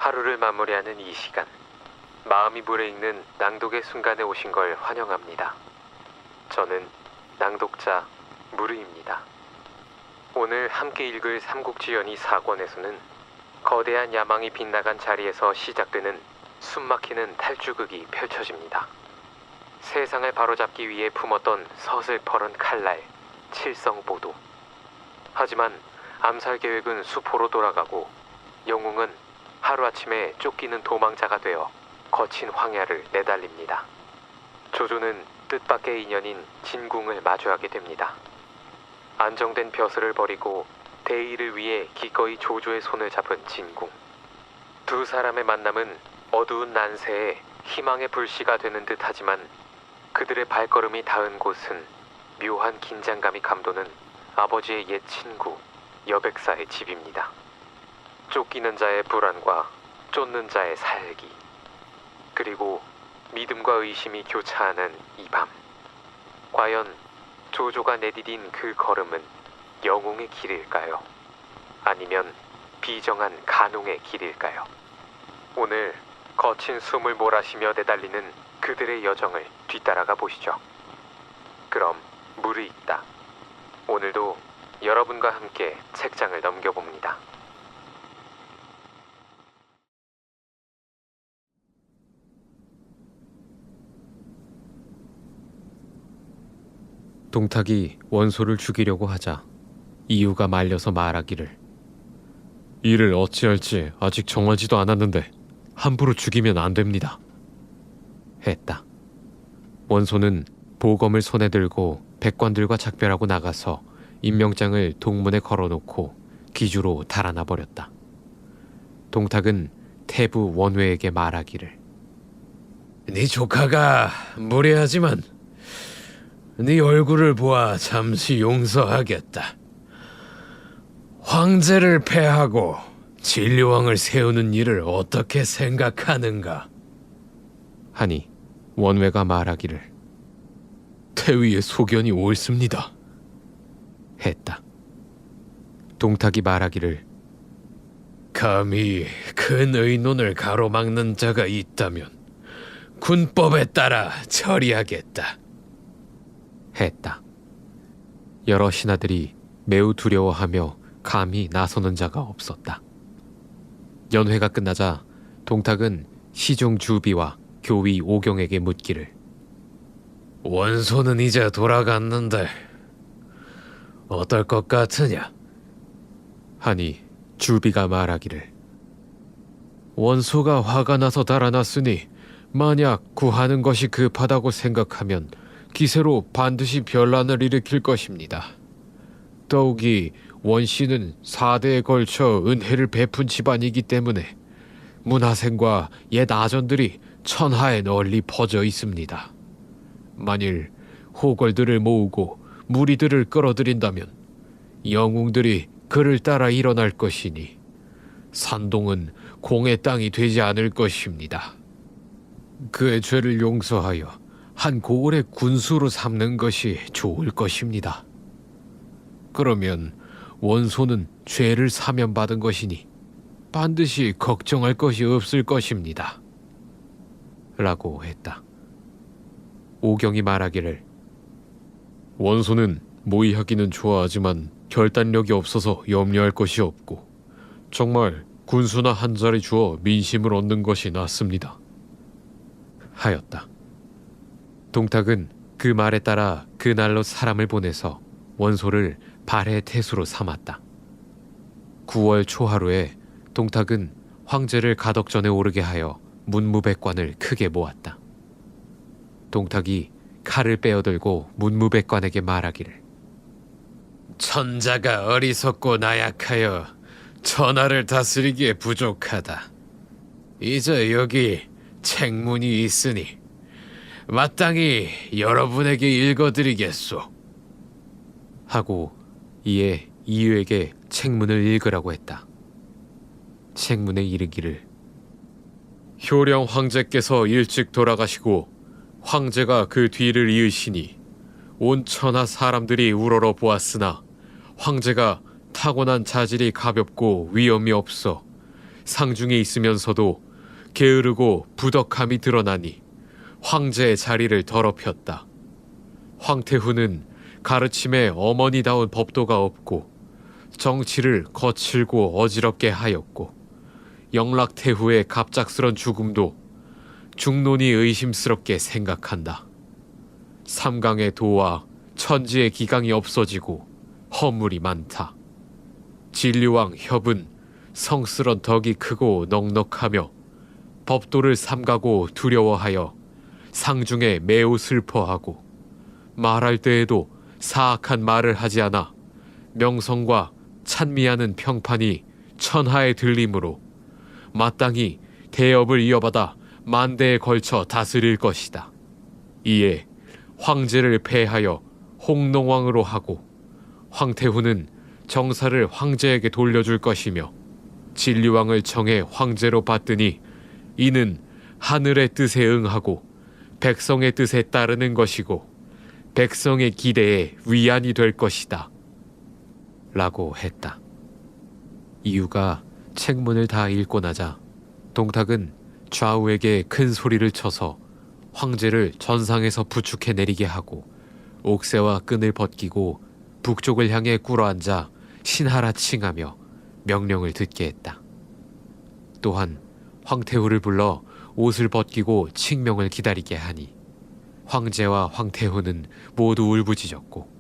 하루를 마무리하는 이 시간, 마음이 무르익는 낭독의 순간에 오신 걸 환영합니다. 저는 낭독자 무르입니다. 오늘 함께 읽을 삼국지연의 4권에서는 거대한 야망이 빗나간 자리에서 시작되는 숨막히는 탈주극이 펼쳐집니다. 세상을 바로잡기 위해 품었던 서슬퍼런 칼날, 칠성보도. 하지만 암살 계획은 수포로 돌아가고 영웅은 하루아침에 쫓기는 도망자가 되어 거친 황야를 내달립니다. 조조는 뜻밖의 인연인 진궁을 마주하게 됩니다. 안정된 벼슬을 버리고 대의를 위해 기꺼이 조조의 손을 잡은 진궁. 두 사람의 만남은 어두운 난세에 희망의 불씨가 되는 듯하지만 그들의 발걸음이 닿은 곳은 묘한 긴장감이 감도는 아버지의 옛 친구 여백사의 집입니다. 쫓기는 자의 불안과 쫓는 자의 살기, 그리고 믿음과 의심이 교차하는 이 밤. 과연 조조가 내디딘 그 걸음은 영웅의 길일까요? 아니면 비정한 간홍의 길일까요? 오늘 거친 숨을 몰아쉬며 내달리는 그들의 여정을 뒤따라가 보시죠. 그럼 무르익다. 오늘도 여러분과 함께 책장을 넘겨봅니다. 동탁이 원소를 죽이려고 하자 이유가 말려서 말하기를, 이를 어찌할지 아직 정하지도 않았는데 함부로 죽이면 안 됩니다. 했다. 원소는 보검을 손에 들고 백관들과 작별하고 나가서 임명장을 동문에 걸어놓고 기주로 달아나 버렸다. 동탁은 태부 원외에게 말하기를, 네 조카가 무례하지만 네 얼굴을 보아 잠시 용서하겠다. 황제를 패하고 진료왕을 세우는 일을 어떻게 생각하는가? 하니 원외가 말하기를, 태위의 소견이 옳습니다. 했다. 동탁이 말하기를, 감히 큰 의논을 가로막는 자가 있다면 군법에 따라 처리하겠다. 했다. 여러 신하들이 매우 두려워하며 감히 나서는 자가 없었다. 연회가 끝나자 동탁은 시중 주비와 교위 오경에게 묻기를, 원소는 이제 돌아갔는데 어떨 것 같으냐? 하니 주비가 말하기를, 원소가 화가 나서 달아났으니 만약 구하는 것이 급하다고 생각하면 기세로 반드시 변란을 일으킬 것입니다. 더욱이 원씨는 4대에 걸쳐 은혜를 베푼 집안이기 때문에 문하생과 옛 아전들이 천하에 널리 퍼져 있습니다. 만일 호걸들을 모으고 무리들을 끌어들인다면 영웅들이 그를 따라 일어날 것이니 산동은 공의 땅이 되지 않을 것입니다. 그의 죄를 용서하여 한 고을의 군수로 삼는 것이 좋을 것입니다. 그러면 원소는 죄를 사면받은 것이니 반드시 걱정할 것이 없을 것입니다. 라고 했다. 오경이 말하기를, 원소는 모의하기는 좋아하지만 결단력이 없어서 염려할 것이 없고 정말 군수나 한 자리 주어 민심을 얻는 것이 낫습니다. 하였다. 동탁은 그 말에 따라 그날로 사람을 보내서 원소를 발해 태수로 삼았다. 9월 초하루에 동탁은 황제를 가덕전에 오르게 하여 문무백관을 크게 모았다. 동탁이 칼을 빼어들고 문무백관에게 말하기를, 천자가 어리석고 나약하여 천하를 다스리기에 부족하다. 이제 여기 책문이 있으니 마땅히 여러분에게 읽어드리겠소. 하고 이에 이유에게 책문을 읽으라고 했다. 책문에 이르기를, 효령 황제께서 일찍 돌아가시고 황제가 그 뒤를 이으시니 온 천하 사람들이 우러러 보았으나 황제가 타고난 자질이 가볍고 위엄이 없어 상중에 있으면서도 게으르고 부덕함이 드러나니 황제의 자리를 더럽혔다. 황태후는 가르침에 어머니다운 법도가 없고 정치를 거칠고 어지럽게 하였고 영락태후의 갑작스런 죽음도 중론이 의심스럽게 생각한다. 삼강의 도와 천지의 기강이 없어지고 허물이 많다. 진류왕 협은 성스런 덕이 크고 넉넉하며 법도를 삼가고 두려워하여 상중에 매우 슬퍼하고 말할 때에도 사악한 말을 하지 않아 명성과 찬미하는 평판이 천하에 들리므로 마땅히 대업을 이어받아 만대에 걸쳐 다스릴 것이다. 이에 황제를 폐하여 홍농왕으로 하고 황태후는 정사를 황제에게 돌려줄 것이며 진류왕을 정해 황제로 받드니 이는 하늘의 뜻에 응하고 백성의 뜻에 따르는 것이고 백성의 기대에 위안이 될 것이다. 라고 했다. 이유가 책문을 다 읽고 나자 동탁은 좌우에게 큰 소리를 쳐서 황제를 전상에서 부축해 내리게 하고 옥새와 끈을 벗기고 북쪽을 향해 꿇어앉아 신하라 칭하며 명령을 듣게 했다. 또한 황태후를 불러 옷을 벗기고 칙명을 기다리게 하니 황제와 황태후는 모두 울부짖었고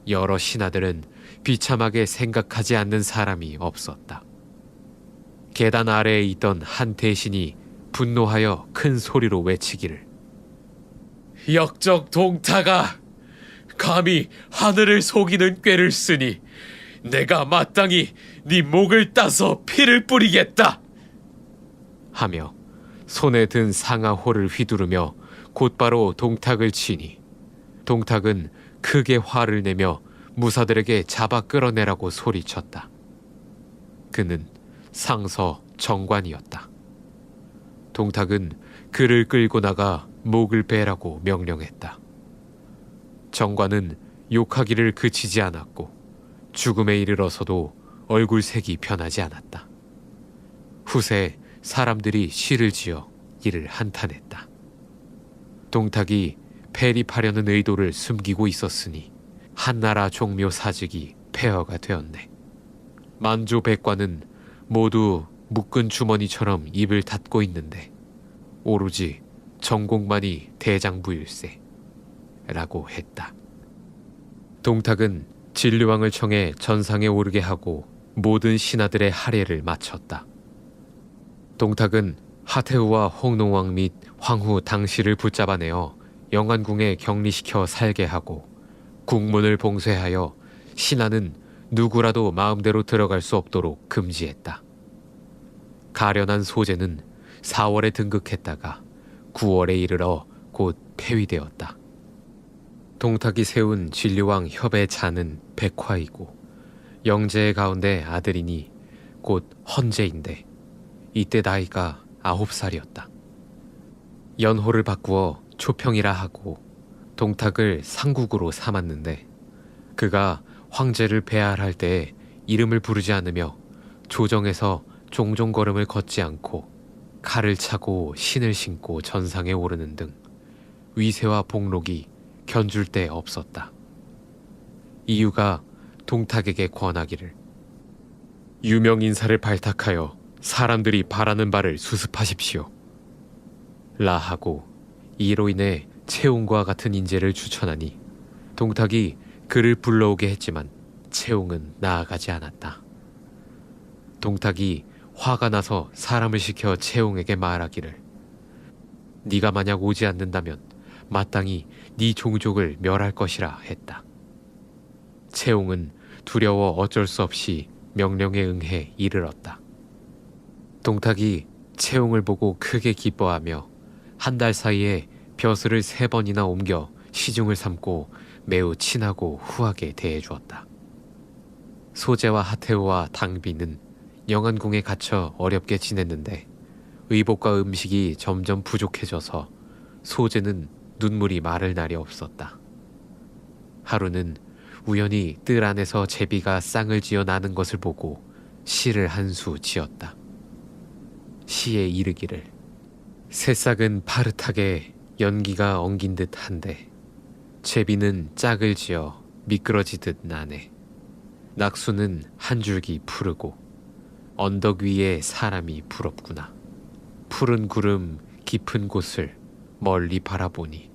여러 신하들은 비참하게 생각하지 않는 사람이 없었다. 계단 아래에 있던 한 대신이 분노하여 큰 소리로 외치기를 역적 동타가 감히 하늘을 속이는 꾀를 쓰니 내가 마땅히 네 목을 따서 피를 뿌리겠다 하며 손에 든 상아호를 휘두르며 곧바로 동탁을 치니 동탁은 크게 화를 내며 무사들에게 잡아 끌어내라고 소리쳤다. 그는 상서 정관이었다. 동탁은 그를 끌고 나가 목을 베라고 명령했다. 정관은 욕하기를 그치지 않았고 죽음에 이르러서도 얼굴색이 변하지 않았다. 후세 사람들이 시를 지어 이를 한탄했다. 동탁이 폐립하려는 의도를 숨기고 있었으니 한나라 종묘 사직이 폐허가 되었네. 만조 백관은 모두 묶은 주머니처럼 입을 닫고 있는데 오로지 정공만이 대장부일세 라고 했다. 동탁은 진류왕을 청해 전상에 오르게 하고 모든 신하들의 할애를 마쳤다. 동탁은 하태후와 홍농왕 및 황후 당시를 붙잡아내어 영안궁에 격리시켜 살게 하고 국문을 봉쇄하여 신하는 누구라도 마음대로 들어갈 수 없도록 금지했다. 가련한 소재는 4월에 등극했다가 9월에 이르러 곧 폐위되었다. 동탁이 세운 진류왕 협의 자는 백화이고 영제의 가운데 아들이니 곧 헌제인데 이때 나이가 9살이었다. 연호를 바꾸어 초평이라 하고 동탁을 상국으로 삼았는데 그가 황제를 배할할 때에 이름을 부르지 않으며 조정에서 종종 걸음을 걷지 않고 칼을 차고 신을 신고 전상에 오르는 등 위세와 복록이 견줄 데 없었다. 이유가 동탁에게 권하기를 유명 인사를 발탁하여 사람들이 바라는 바를 수습하십시오 라 하고 이로 인해 채웅과 같은 인재를 추천하니 동탁이 그를 불러오게 했지만 채웅은 나아가지 않았다. 동탁이 화가 나서 사람을 시켜 채웅에게 말하기를 네가 만약 오지 않는다면 마땅히 네 종족을 멸할 것이라 했다. 채웅은 두려워 어쩔 수 없이 명령에 응해 이르렀다. 동탁이 채웅을 보고 크게 기뻐하며 한 달 사이에 벼슬을 3번이나 옮겨 시중을 삼고 매우 친하고 후하게 대해주었다. 소재와 하태우와 당비는 영안궁에 갇혀 어렵게 지냈는데 의복과 음식이 점점 부족해져서 소재는 눈물이 마를 날이 없었다. 하루는 우연히 뜰 안에서 제비가 쌍을 지어 나는 것을 보고 시를 한 수 지었다. 시에 이르기를 새싹은 파릇하게 연기가 엉긴 듯한데 제비는 짝을 지어 미끄러지듯 나네. 낙수는 한 줄기 푸르고 언덕 위에 사람이 부럽구나. 푸른 구름 깊은 곳을 멀리 바라보니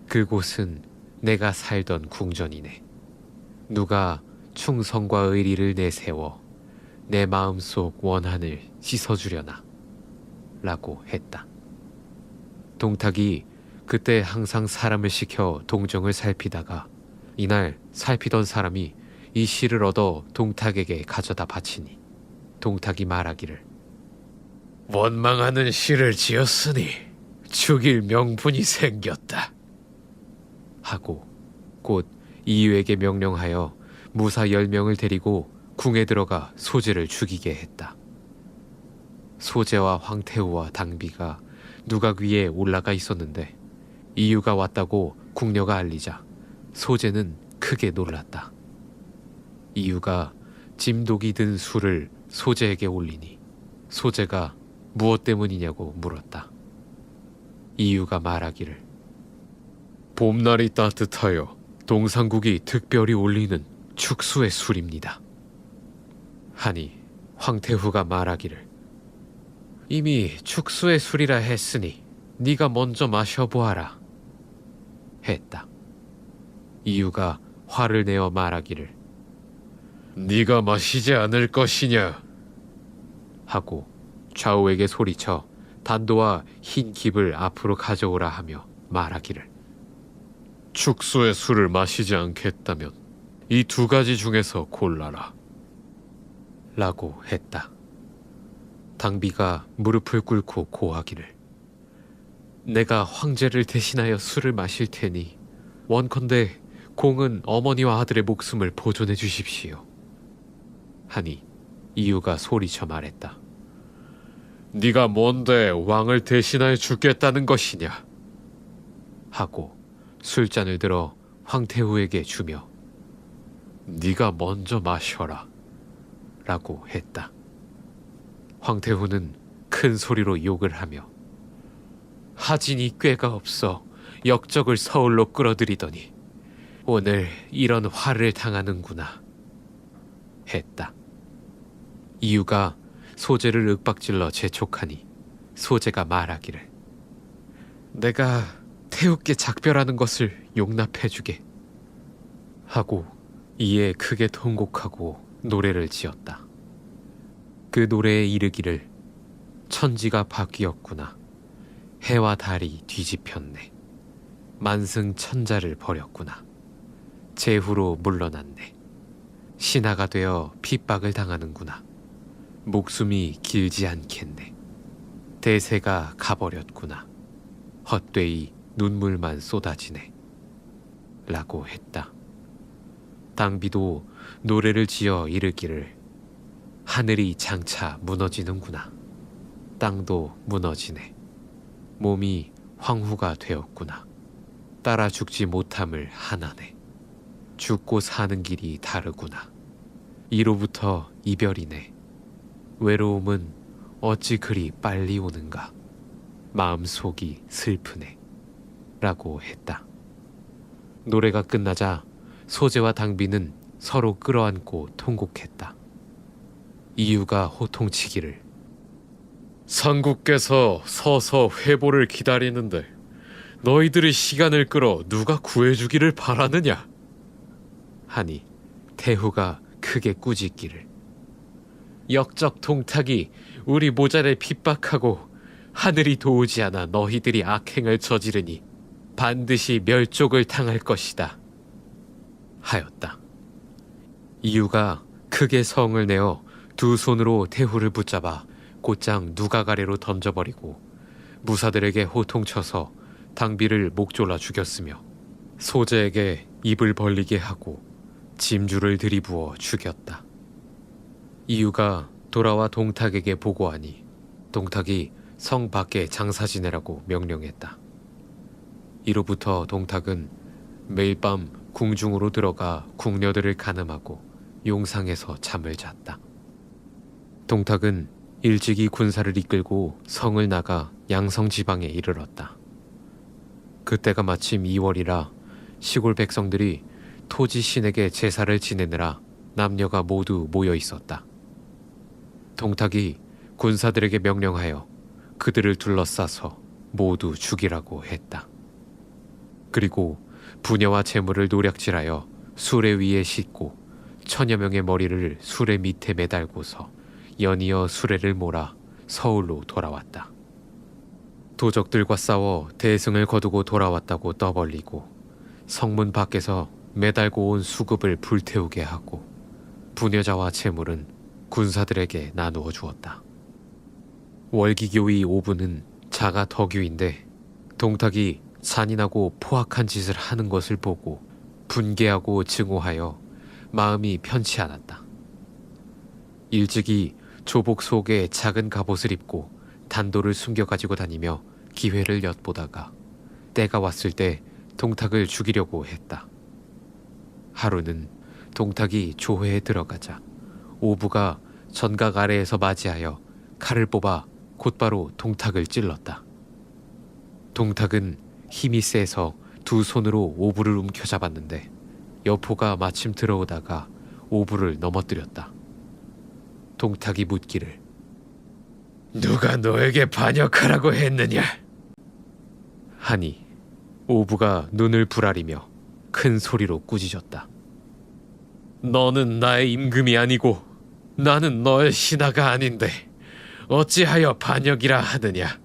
그곳은 내가 살던 궁전이네. 누가 충성과 의리를 내세워 내 마음속 원한을 씻어주려나 라고 했다. 동탁이 그때 항상 사람을 시켜 동정을 살피다가 이날 살피던 사람이 이 시를 얻어 동탁에게 가져다 바치니 동탁이 말하기를 원망하는 시를 지었으니 죽일 명분이 생겼다 하고 곧 이유에게 명령하여 무사 10명을 데리고 궁에 들어가 소재를 죽이게 했다. 소재와 황태우와 당비가 누각 위에 올라가 있었는데 이유가 왔다고 궁녀가 알리자 소재는 크게 놀랐다. 이유가 짐독이 든 술을 소재에게 올리니 소재가 무엇 때문이냐고 물었다. 이유가 말하기를 봄날이 따뜻하여 동상국이 특별히 올리는 축수의 술입니다. 하니 황태후가 말하기를 이미 축수의 술이라 했으니 네가 먼저 마셔보아라 했다. 이유가 화를 내어 말하기를 네가 마시지 않을 것이냐 하고 좌우에게 소리쳐 단도와 흰 깁을 앞으로 가져오라 하며 말하기를 축수의 술을 마시지 않겠다면 이 2가지 중에서 골라라 라고 했다. 당비가 무릎을 꿇고 고하기를 내가 황제를 대신하여 술을 마실 테니 원컨대 공은 어머니와 아들의 목숨을 보존해 주십시오 하니 이유가 소리쳐 말했다. 네가 뭔데 왕을 대신하여 죽겠다는 것이냐 하고 술잔을 들어 황태후에게 주며 네가 먼저 마셔라 라고 했다. 황태후는 큰 소리로 욕을 하며 하진이 꾀가 없어 역적을 서울로 끌어들이더니 오늘 이런 화를 당하는구나 했다. 이유가 소재를 윽박질러 재촉하니 소재가 말하기를 내가 태우께 작별하는 것을 용납해주게 하고 이에 크게 통곡하고 노래를 지었다. 그 노래에 이르기를 천지가 바뀌었구나. 해와 달이 뒤집혔네. 만승 천자를 버렸구나. 제후로 물러났네. 신하가 되어 핍박을 당하는구나. 목숨이 길지 않겠네. 대세가 가버렸구나. 헛되이 눈물만 쏟아지네. 라고 했다. 당비도 노래를 지어 이르기를 하늘이 장차 무너지는구나. 땅도 무너지네. 몸이 황후가 되었구나. 따라 죽지 못함을 하나네. 죽고 사는 길이 다르구나. 이로부터 이별이네. 외로움은 어찌 그리 빨리 오는가. 마음속이 슬프네. 라고 했다. 노래가 끝나자 소재와 당비는 서로 끌어안고 통곡했다. 이유가 호통치기를 상국께서 서서 회보를 기다리는데 너희들의 시간을 끌어 누가 구해주기를 바라느냐 하니 태후가 크게 꾸짖기를 역적 동탁이 우리 모자를 핍박하고 하늘이 도우지 않아 너희들이 악행을 저지르니 반드시 멸족을 당할 것이다 하였다. 이유가 크게 성을 내어 2 손으로 태후를 붙잡아 곧장 누각 아래로 던져버리고 무사들에게 호통쳐서 당비를 목 졸라 죽였으며 소재에게 입을 벌리게 하고 짐줄을 들이부어 죽였다. 이유가 돌아와 동탁에게 보고하니 동탁이 성 밖에 장사 지내라고 명령했다. 이로부터 동탁은 매일 밤 궁중으로 들어가 궁녀들을 가늠하고 용상에서 잠을 잤다. 동탁은 일찍이 군사를 이끌고 성을 나가 양성 지방에 이르렀다. 그때가 마침 2월이라 시골 백성들이 토지 신에게 제사를 지내느라 남녀가 모두 모여 있었다. 동탁이 군사들에게 명령하여 그들을 둘러싸서 모두 죽이라고 했다. 그리고 부녀와 재물을 노략질하여 수레 위에 싣고 1000여 명의 머리를 수레 밑에 매달고서 연이어 수레를 몰아 서울로 돌아왔다. 도적들과 싸워 대승을 거두고 돌아왔다고 떠벌리고 성문 밖에서 매달고 온 수급을 불태우게 하고 부녀자와 재물은 군사들에게 나누어 주었다. 월기교의 오부는 자가 덕유인데 동탁이 잔인하고 포악한 짓을 하는 것을 보고 분개하고 증오하여 마음이 편치 않았다. 일찍이 조복 속에 작은 갑옷을 입고 단도를 숨겨가지고 다니며 기회를 엿보다가 때가 왔을 때 동탁을 죽이려고 했다. 하루는 동탁이 조회에 들어가자 오부가 전각 아래에서 맞이하여 칼을 뽑아 곧바로 동탁을 찔렀다. 동탁은 힘이 세서 두 손으로 오부를 움켜잡았는데 여포가 마침 들어오다가 오부를 넘어뜨렸다. 동탁이 묻기를 누가 너에게 반역하라고 했느냐? 하니 오부가 눈을 부라리며 큰 소리로 꾸짖었다. 너는 나의 임금이 아니고 나는 너의 신하가 아닌데 어찌하여 반역이라 하느냐?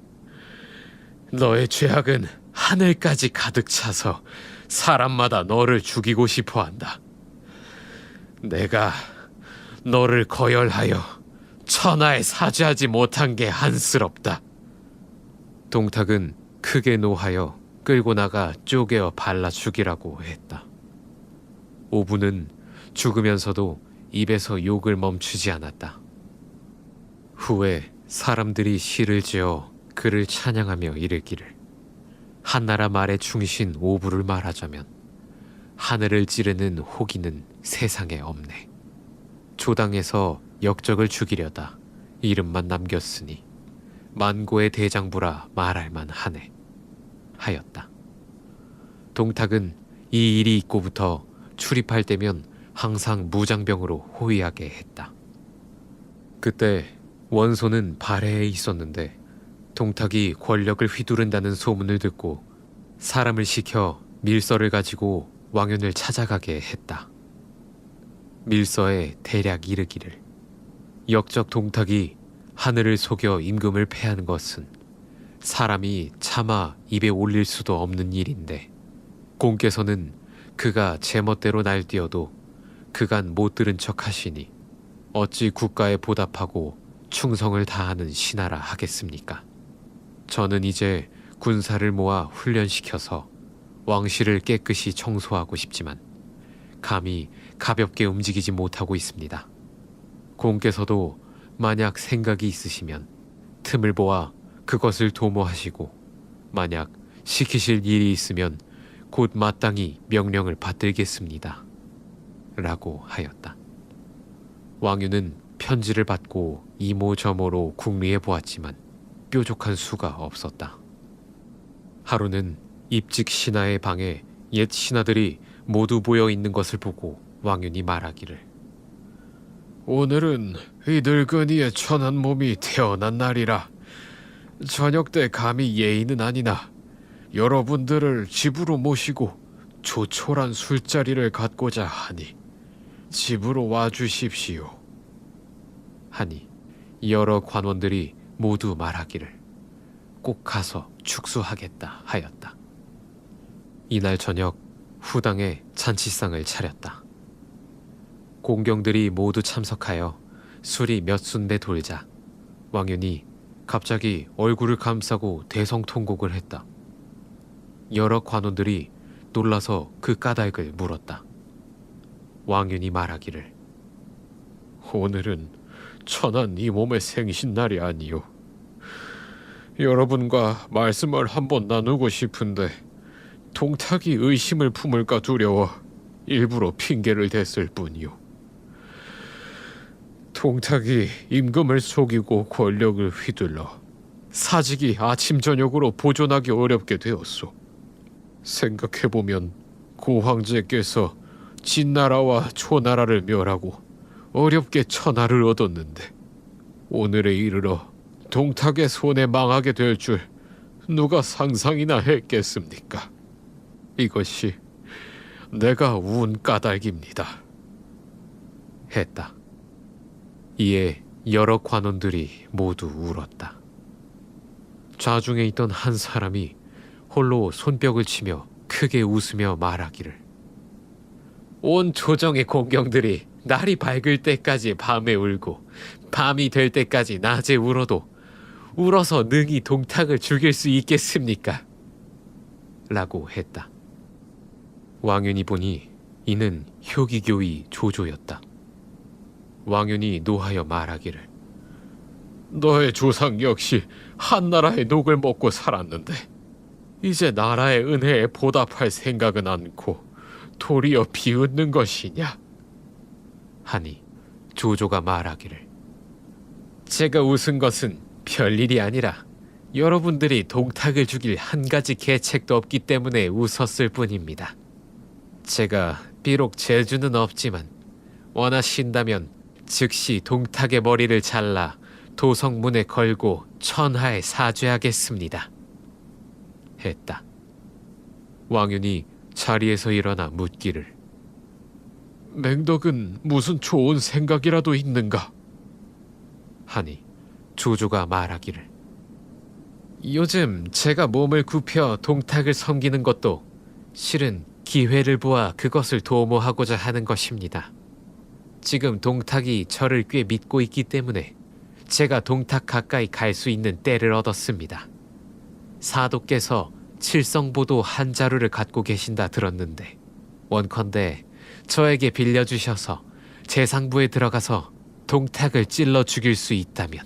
너의 죄악은 하늘까지 가득 차서 사람마다 너를 죽이고 싶어 한다. 내가 너를 거열하여 천하에 사죄하지 못한 게 한스럽다. 동탁은 크게 노하여 끌고 나가 쪼개어 발라 죽이라고 했다. 오부는 죽으면서도 입에서 욕을 멈추지 않았다. 후에 사람들이 시를 지어 그를 찬양하며 이르기를 한나라 말의 충신 오부를 말하자면 하늘을 찌르는 호기는 세상에 없네. 조당에서 역적을 죽이려다 이름만 남겼으니 만고의 대장부라 말할만 하네 하였다. 동탁은 이 일이 있고부터 출입할 때면 항상 무장병으로 호위하게 했다. 그때 원소는 발해에 있었는데 동탁이 권력을 휘두른다는 소문을 듣고 사람을 시켜 밀서를 가지고 왕윤을 찾아가게 했다. 밀서에 대략 이르기를 역적 동탁이 하늘을 속여 임금을 패하는 것은 사람이 차마 입에 올릴 수도 없는 일인데 공께서는 그가 제멋대로 날뛰어도 그간 못 들은 척 하시니 어찌 국가에 보답하고 충성을 다하는 신하라 하겠습니까? 저는 이제 군사를 모아 훈련시켜서 왕실을 깨끗이 청소하고 싶지만 감히 가볍게 움직이지 못하고 있습니다. 공께서도 만약 생각이 있으시면 틈을 보아 그것을 도모하시고 만약 시키실 일이 있으면 곧 마땅히 명령을 받들겠습니다. 라고 하였다. 왕유는 편지를 받고 이모저모로 궁리해 보았지만 뾰족한 수가 없었다. 하루는 입직 신하의 방에 옛 신하들이 모두 모여 있는 것을 보고 왕윤이 말하기를 오늘은 이 늙은이의 천한 몸이 태어난 날이라 저녁 때 감히 예의는 아니나 여러분들을 집으로 모시고 조촐한 술자리를 갖고자 하니 집으로 와주십시오. 하니 여러 관원들이 모두 말하기를 꼭 가서 축수하겠다 하였다. 이날 저녁 후당에 잔치상을 차렸다. 공경들이 모두 참석하여 술이 몇 순대 돌자 왕윤이 갑자기 얼굴을 감싸고 대성통곡을 했다. 여러 관원들이 놀라서 그 까닭을 물었다. 왕윤이 말하기를 오늘은 천한 이 몸의 생신날이 아니오. 여러분과 말씀을 한번 나누고 싶은데 동탁이 의심을 품을까 두려워 일부러 핑계를 댔을 뿐이오. 동탁이 임금을 속이고 권력을 휘둘러 사직이 아침 저녁으로 보존하기 어렵게 되었소. 생각해보면 고황제께서 진나라와 초나라를 멸하고 어렵게 천하를 얻었는데 오늘에 이르러 동탁의 손에 망하게 될 줄 누가 상상이나 했겠습니까? 이것이 내가 운 까닭입니다. 했다. 이에 여러 관원들이 모두 울었다. 좌중에 있던 한 사람이 홀로 손뼉을 치며 크게 웃으며 말하기를, 온 조정의 공경들이 날이 밝을 때까지 밤에 울고 밤이 될 때까지 낮에 울어도 울어서 능히 동탁을 죽일 수 있겠습니까? 라고 했다. 왕윤이 보니 이는 효기교의 조조였다. 왕윤이 노하여 말하기를, 너의 조상 역시 한나라의 녹을 먹고 살았는데 이제 나라의 은혜에 보답할 생각은 않고 도리어 비웃는 것이냐? 하니 조조가 말하기를, 제가 웃은 것은 별일이 아니라 여러분들이 동탁을 죽일 한 가지 계책도 없기 때문에 웃었을 뿐입니다. 제가 비록 재주는 없지만 원하신다면 즉시 동탁의 머리를 잘라 도성문에 걸고 천하에 사죄하겠습니다. 했다. 왕윤이 자리에서 일어나 묻기를, 맹덕은 무슨 좋은 생각이라도 있는가? 하니 조조가 말하기를, 요즘 제가 몸을 굽혀 동탁을 섬기는 것도 실은 기회를 보아 그것을 도모하고자 하는 것입니다. 지금 동탁이 저를 꽤 믿고 있기 때문에 제가 동탁 가까이 갈 수 있는 때를 얻었습니다. 사도께서 칠성보도 한 자루를 갖고 계신다 들었는데 원컨대 저에게 빌려주셔서 재상부에 들어가서 동탁을 찔러 죽일 수 있다면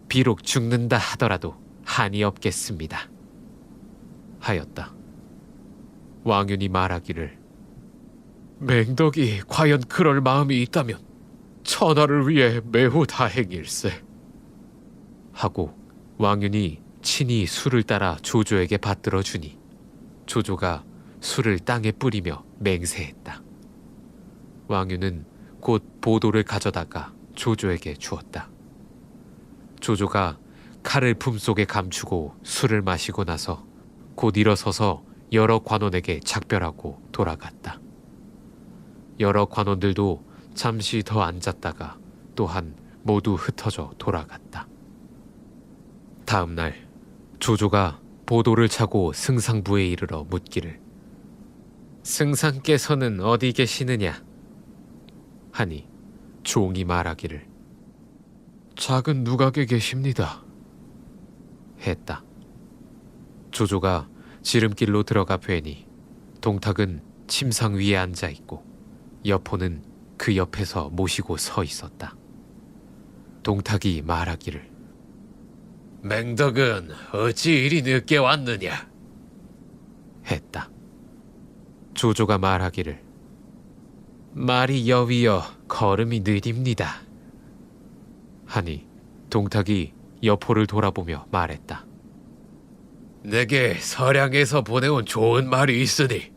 비록 죽는다 하더라도 한이 없겠습니다. 하였다. 왕윤이 말하기를, 맹덕이 과연 그럴 마음이 있다면 천하를 위해 매우 다행일세. 하고 왕윤이 친히 술을 따라 조조에게 받들어 주니 조조가 술을 땅에 뿌리며 맹세했다. 왕윤은 곧 보도를 가져다가 조조에게 주었다. 조조가 칼을 품속에 감추고 술을 마시고 나서 곧 일어서서 여러 관원에게 작별하고 돌아갔다. 여러 관원들도 잠시 더 앉았다가 또한 모두 흩어져 돌아갔다. 다음 날 조조가 보도를 차고 승상부에 이르러 묻기를, 승상께서는 어디 계시느냐? 하니 종이 말하기를, 작은 누각에 계십니다. 했다. 조조가 지름길로 들어가 뵈니 동탁은 침상 위에 앉아 있고 여포는 그 옆에서 모시고 서 있었다. 동탁이 말하기를, 맹덕은 어찌 이리 늦게 왔느냐? 했다. 조조가 말하기를, 말이 여위여 걸음이 느립니다. 하니 동탁이 여포를 돌아보며 말했다. 내게 서량에서 보내온 좋은 말이 있으니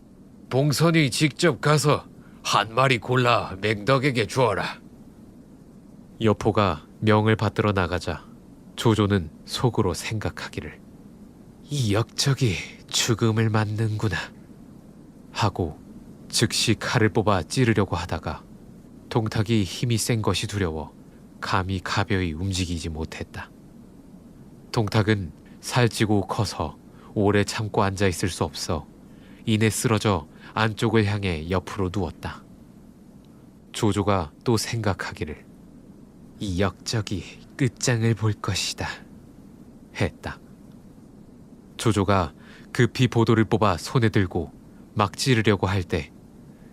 봉선이 직접 가서 한 마리 골라 맹덕에게 주어라. 여포가 명을 받들어 나가자 조조는 속으로 생각하기를, 이 역적이 죽음을 맞는구나 하고 즉시 칼을 뽑아 찌르려고 하다가 동탁이 힘이 센 것이 두려워 감히 가벼이 움직이지 못했다. 동탁은 살찌고 커서 오래 참고 앉아 있을 수 없어 이내 쓰러져 안쪽을 향해 옆으로 누웠다. 조조가 또 생각하기를, 이 역적이 끝장을 볼 것이다 했다. 조조가 급히 보도를 뽑아 손에 들고 막 찌르려고 할 때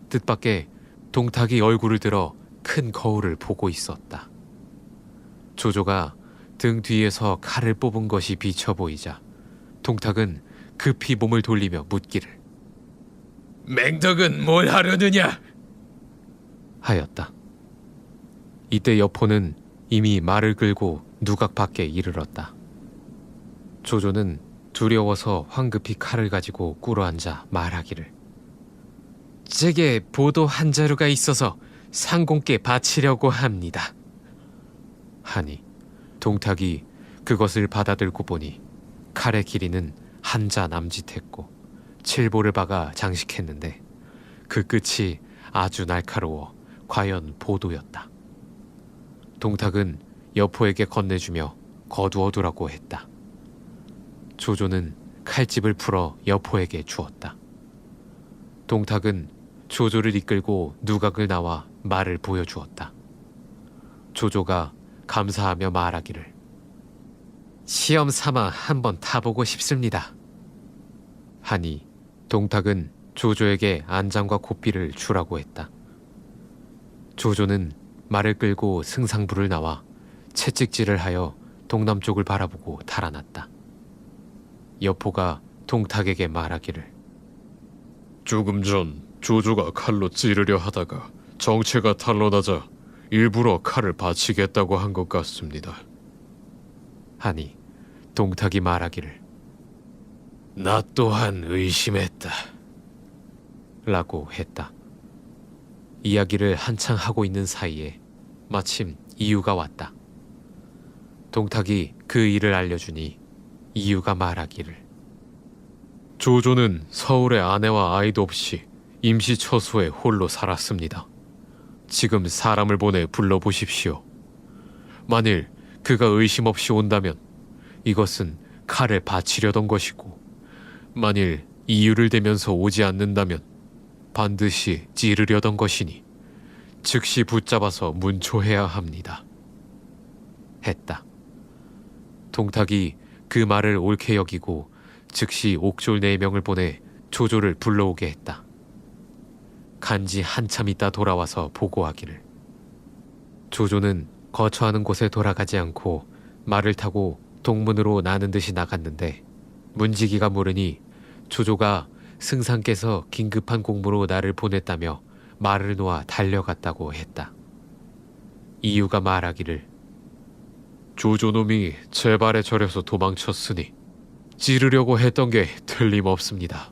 뜻밖의 동탁이 얼굴을 들어 큰 거울을 보고 있었다. 조조가 등 뒤에서 칼을 뽑은 것이 비쳐 보이자 동탁은 급히 몸을 돌리며 묻기를, 맹덕은 뭘 하려느냐? 하였다. 이때 여포는 이미 말을 끌고 누각 밖에 이르렀다. 조조는 두려워서 황급히 칼을 가지고 꿇어앉아 말하기를, 제게 보도 한 자루가 있어서 상공께 바치려고 합니다. 하니 동탁이 그것을 받아들고 보니 칼의 길이는 한 자 남짓했고 칠보를 박아 장식했는데 그 끝이 아주 날카로워 과연 보도였다. 동탁은 여포에게 건네주며 거두어두라고 했다. 조조는 칼집을 풀어 여포에게 주었다. 동탁은 조조를 이끌고 누각을 나와 말을 보여주었다. 조조가 감사하며 말하기를, 시험 삼아 한번 타보고 싶습니다. 하니 동탁은 조조에게 안장과 고삐를 주라고 했다. 조조는 말을 끌고 승상부를 나와 채찍질을 하여 동남쪽을 바라보고 달아났다. 여포가 동탁에게 말하기를, 조금 전 조조가 칼로 찌르려 하다가 정체가 탄로나자 일부러 칼을 바치겠다고 한 것 같습니다. 하니 동탁이 말하기를, 나 또한 의심했다. 라고 했다. 이야기를 한창 하고 있는 사이에 마침 이유가 왔다. 동탁이 그 일을 알려주니 이유가 말하기를, 조조는 서울에 아내와 아이도 없이 임시 처소에 홀로 살았습니다. 지금 사람을 보내 불러보십시오. 만일 그가 의심 없이 온다면 이것은 칼을 바치려던 것이고, 만일 이유를 대면서 오지 않는다면 반드시 찌르려던 것이니 즉시 붙잡아서 문초해야 합니다. 했다. 동탁이 그 말을 옳게 여기고 즉시 옥졸 4명을 보내 조조를 불러오게 했다. 간지 한참 있다 돌아와서 보고하기를, 조조는 거처하는 곳에 돌아가지 않고 말을 타고 동문으로 나는 듯이 나갔는데 문지기가 물으니 조조가 승상께서 긴급한 공무로 나를 보냈다며 말을 놓아 달려갔다고 했다. 이유가 말하기를, 조조놈이 제 발에 절여서 도망쳤으니 찌르려고 했던 게 틀림없습니다.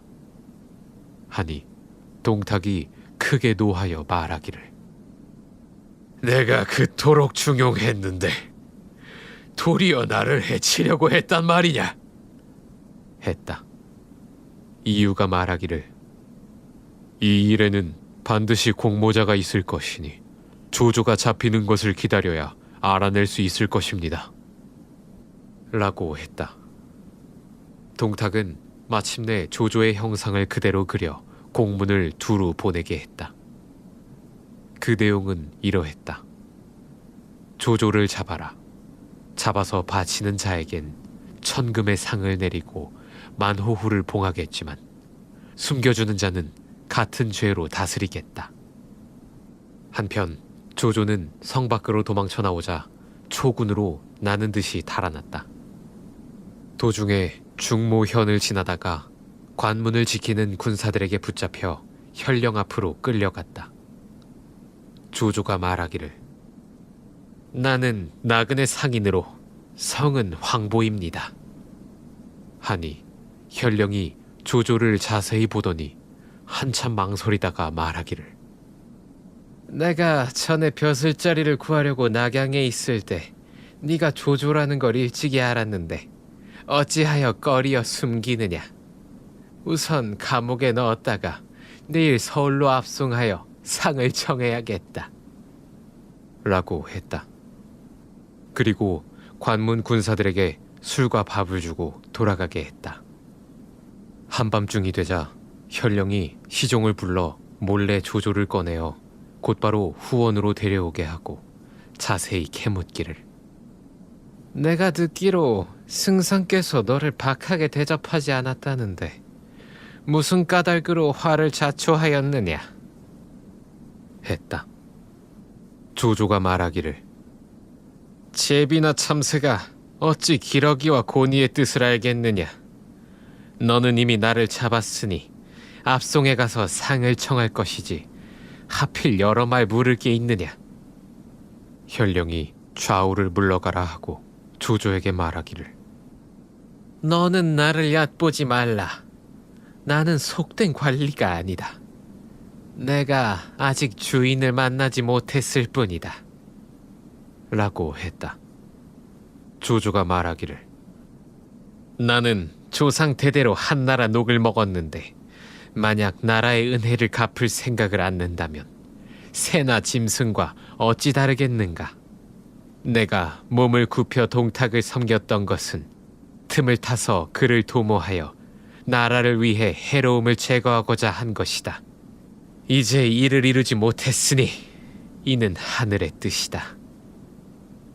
하니 동탁이 크게 노하여 말하기를, 내가 그토록 중용했는데 도리어 나를 해치려고 했단 말이냐? 했다. 이유가 말하기를, 이 일에는 반드시 공모자가 있을 것이니 조조가 잡히는 것을 기다려야 알아낼 수 있을 것입니다. 라고 했다. 동탁은 마침내 조조의 형상을 그대로 그려 공문을 두루 보내게 했다. 그 내용은 이러했다. 조조를 잡아라. 잡아서 바치는 자에겐 천금의 상을 내리고 만호후를 봉하겠지만 숨겨주는 자는 같은 죄로 다스리겠다. 한편 조조는 성 밖으로 도망쳐 나오자 초군으로 나는 듯이 달아났다. 도중에 중모현을 지나다가 관문을 지키는 군사들에게 붙잡혀 현령 앞으로 끌려갔다. 조조가 말하기를, 나는 나그네 상인으로 성은 황보입니다. 하니 현령이 조조를 자세히 보더니 한참 망설이다가 말하기를, 내가 전에 벼슬자리를 구하려고 낙양에 있을 때 네가 조조라는 걸 일찍이 알았는데 어찌하여 꺼리어 숨기느냐. 우선 감옥에 넣었다가 내일 서울로 압송하여 상을 청해야겠다. 라고 했다. 그리고 관문 군사들에게 술과 밥을 주고 돌아가게 했다. 한밤중이 되자 현령이 시종을 불러 몰래 조조를 꺼내어 곧바로 후원으로 데려오게 하고 자세히 캐묻기를, 내가 듣기로 승상께서 너를 박하게 대접하지 않았다는데 무슨 까닭으로 화를 자초하였느냐 했다. 조조가 말하기를, 제비나 참새가 어찌 기러기와 고니의 뜻을 알겠느냐. 너는 이미 나를 잡았으니 압송에 가서 상을 청할 것이지 하필 여러 말 물을 게 있느냐. 현령이 좌우를 물러가라 하고 조조에게 말하기를, 너는 나를 얕보지 말라. 나는 속된 관리가 아니다. 내가 아직 주인을 만나지 못했을 뿐이다. 라고 했다. 조조가 말하기를, 나는 조상 대대로 한나라 녹을 먹었는데 만약 나라의 은혜를 갚을 생각을 않는다면 새나 짐승과 어찌 다르겠는가. 내가 몸을 굽혀 동탁을 섬겼던 것은 틈을 타서 그를 도모하여 나라를 위해 해로움을 제거하고자 한 것이다. 이제 이를 이루지 못했으니 이는 하늘의 뜻이다.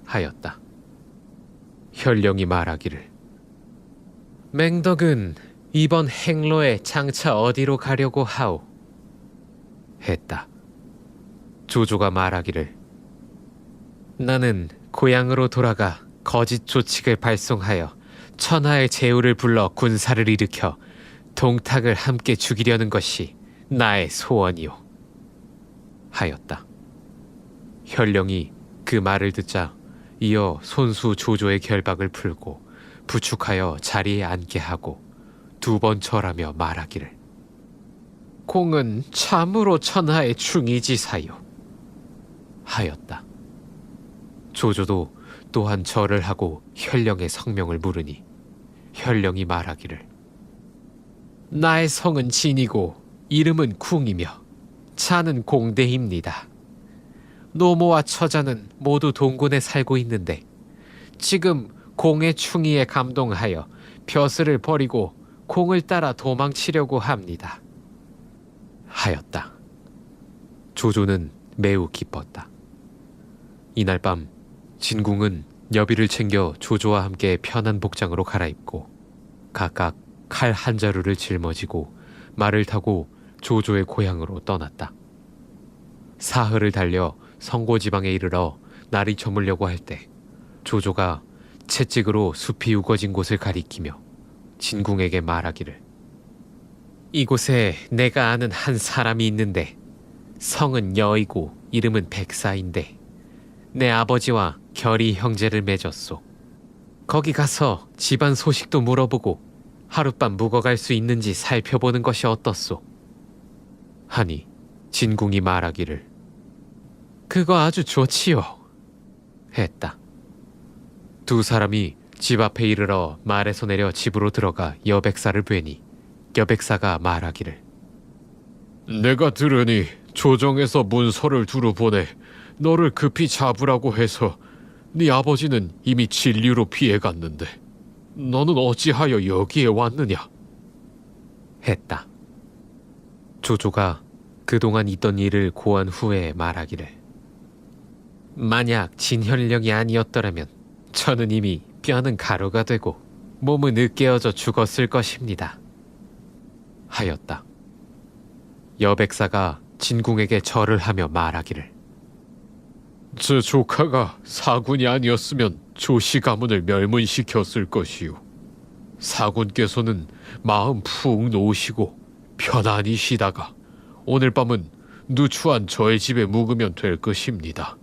하였다. 현령이 말하기를, 맹덕은 이번 행로에 장차 어디로 가려고 하오? 했다. 조조가 말하기를, 나는 고향으로 돌아가 거짓 조칙을 발송하여 천하의 제후를 불러 군사를 일으켜 동탁을 함께 죽이려는 것이 나의 소원이오. 하였다. 현령이 그 말을 듣자 이어 손수 조조의 결박을 풀고 부축하여 자리에 앉게 하고 두 번 절하며 말하기를, 공은 참으로 천하의 충이지사요. 하였다. 조조도 또한 절을 하고 현령의 성명을 물으니 현령이 말하기를, 나의 성은 진이고 이름은 궁이며 차는 공대입니다. 노모와 처자는 모두 동군에 살고 있는데 지금 공의 충이에 감동하여 벼슬을 버리고 공을 따라 도망치려고 합니다. 하였다. 조조는 매우 기뻤다. 이날 밤 진궁은 여비를 챙겨 조조와 함께 편한 복장으로 갈아입고 각각 칼 한 자루를 짊어지고 말을 타고 조조의 고향으로 떠났다. 사흘을 달려 성고지방에 이르러 날이 저물려고 할 때 조조가 채찍으로 숲이 우거진 곳을 가리키며 진궁에게 말하기를, 이곳에 내가 아는 한 사람이 있는데 성은 여이고 이름은 백사인데 내 아버지와 결이 형제를 맺었소. 거기 가서 집안 소식도 물어보고 하룻밤 묵어갈 수 있는지 살펴보는 것이 어떻소? 하니 진궁이 말하기를, 그거 아주 좋지요. 했다. 두 사람이 집 앞에 이르러 말에서 내려 집으로 들어가 여백사를 뵈니 여백사가 말하기를, 내가 들으니 조정에서 문서를 두루 보내 너를 급히 잡으라고 해서 네 아버지는 이미 진류로 피해갔는데 너는 어찌하여 여기에 왔느냐? 했다. 조조가 그동안 있던 일을 고한 후에 말하기를, 만약 진현령이 아니었더라면 저는 이미 뼈는 가루가 되고 몸은 으깨어져 죽었을 것입니다. 하였다. 여백사가 진궁에게 절을 하며 말하기를, 저 조카가 사군이 아니었으면 조씨 가문을 멸문시켰을 것이요. 사군께서는 마음 푹 놓으시고 편안히 쉬다가 오늘 밤은 누추한 저의 집에 묵으면 될 것입니다.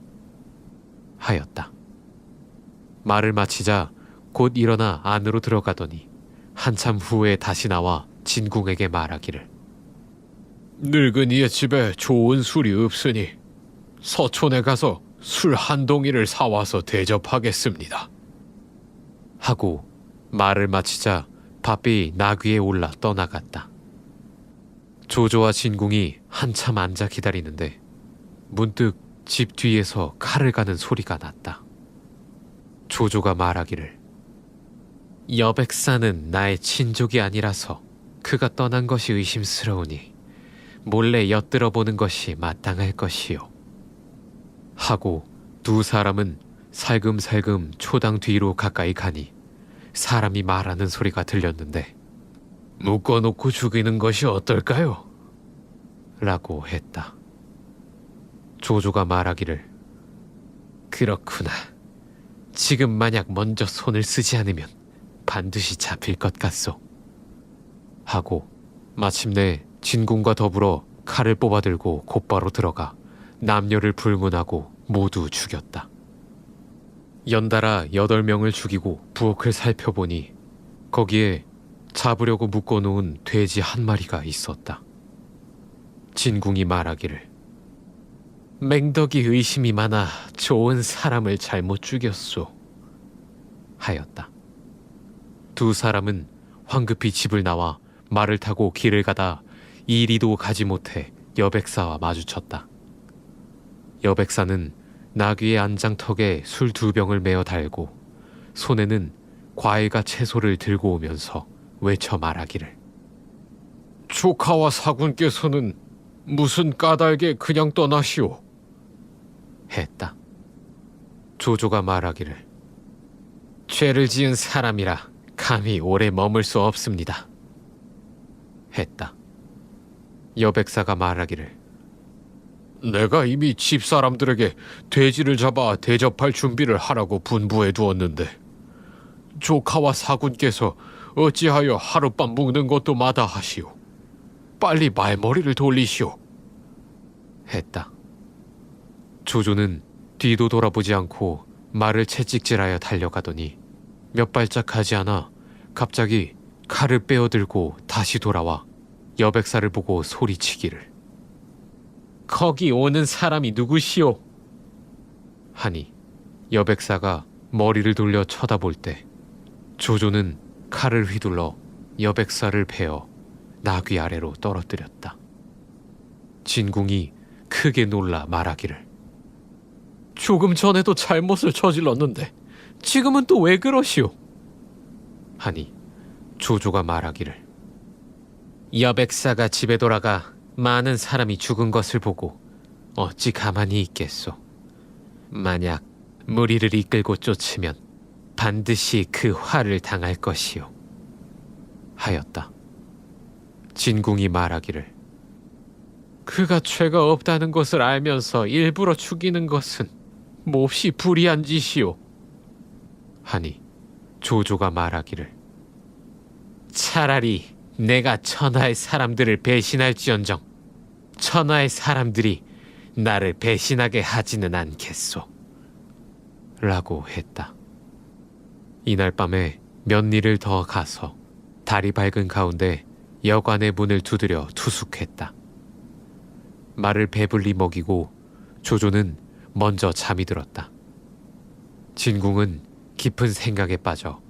하였다. 말을 마치자 곧 일어나 안으로 들어가더니 한참 후에 다시 나와 진궁에게 말하기를, 늙은이의 집에 좋은 술이 없으니 서촌에 가서 술 한 동이를 사와서 대접하겠습니다. 하고 말을 마치자 바삐 나귀에 올라 떠나갔다. 조조와 진궁이 한참 앉아 기다리는데 문득 집 뒤에서 칼을 가는 소리가 났다. 조조가 말하기를, 여백사는 나의 친족이 아니라서 그가 떠난 것이 의심스러우니 몰래 엿들어 보는 것이 마땅할 것이요. 하고 두 사람은 살금살금 초당 뒤로 가까이 가니 사람이 말하는 소리가 들렸는데, 묶어놓고 죽이는 것이 어떨까요? 라고 했다. 조조가 말하기를, 그렇구나. 지금 만약 먼저 손을 쓰지 않으면 반드시 잡힐 것 같소. 하고 마침내 진궁과 더불어 칼을 뽑아들고 곧바로 들어가 남녀를 불문하고 모두 죽였다. 연달아 8명을 죽이고 부엌을 살펴보니 거기에 잡으려고 묶어놓은 돼지 한 마리가 있었다. 진궁이 말하기를 맹덕이 의심이 많아 좋은 사람을 잘못 죽였소 하였다. 두 사람은 황급히 집을 나와 말을 타고 길을 가다 이리도 가지 못해 여백사와 마주쳤다. 여백사는 나귀의 안장턱에 술 2병을 메어 달고 손에는 과일과 채소를 들고 오면서 외쳐 말하기를 조카와 사군께서는 무슨 까닭에 그냥 떠나시오 했다. 조조가 말하기를 죄를 지은 사람이라 감히 오래 머물 수 없습니다 했다. 여백사가 말하기를 내가 이미 집사람들에게 돼지를 잡아 대접할 준비를 하라고 분부해 두었는데 조카와 사군께서 어찌하여 하룻밤 묵는 것도 마다하시오. 빨리 말머리를 돌리시오 했다. 조조는 뒤도 돌아보지 않고 말을 채찍질하여 달려가더니 몇 발짝 가지 않아 갑자기 칼을 빼어들고 다시 돌아와 여백사를 보고 소리치기를 거기 오는 사람이 누구시오? 하니 여백사가 머리를 돌려 쳐다볼 때 조조는 칼을 휘둘러 여백사를 베어 나귀 아래로 떨어뜨렸다. 진궁이 크게 놀라 말하기를 조금 전에도 잘못을 저질렀는데 지금은 또 왜 그러시오? 하니 조조가 말하기를 여백사가 집에 돌아가 많은 사람이 죽은 것을 보고 어찌 가만히 있겠소. 만약 무리를 이끌고 쫓으면 반드시 그 화를 당할 것이오 하였다. 진궁이 말하기를 그가 죄가 없다는 것을 알면서 일부러 죽이는 것은 몹시 불의한 짓이오 하니 조조가 말하기를 차라리 내가 천하의 사람들을 배신할지언정 천하의 사람들이 나를 배신하게 하지는 않겠소 라고 했다. 이날 밤에 몇 리를 더 가서 달이 밝은 가운데 여관의 문을 두드려 투숙했다. 말을 배불리 먹이고 조조는 먼저 잠이 들었다. 진궁은 깊은 생각에 빠져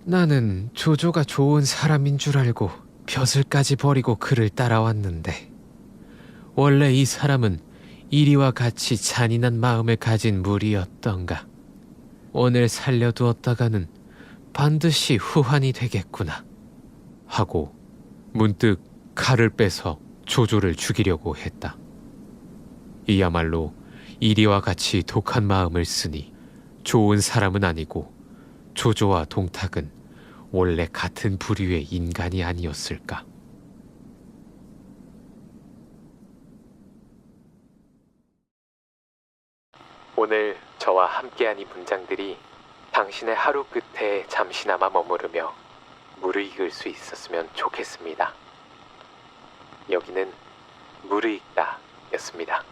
나는 조조가 좋은 사람인 줄 알고 벼슬까지 버리고 그를 따라왔는데 원래 이 사람은 이리와 같이 잔인한 마음을 가진 무리였던가. 오늘 살려두었다가는 반드시 후환이 되겠구나 하고 문득 칼을 빼서 조조를 죽이려고 했다. 이야말로 이리와 같이 독한 마음을 쓰니 좋은 사람은 아니고 조조와 동탁은 원래 같은 부류의 인간이 아니었을까. 오늘 저와 함께한 이 문장들이 당신의 하루 끝에 잠시나마 머무르며 무르익을 수 있었으면 좋겠습니다. 여기는 무르익다 였습니다.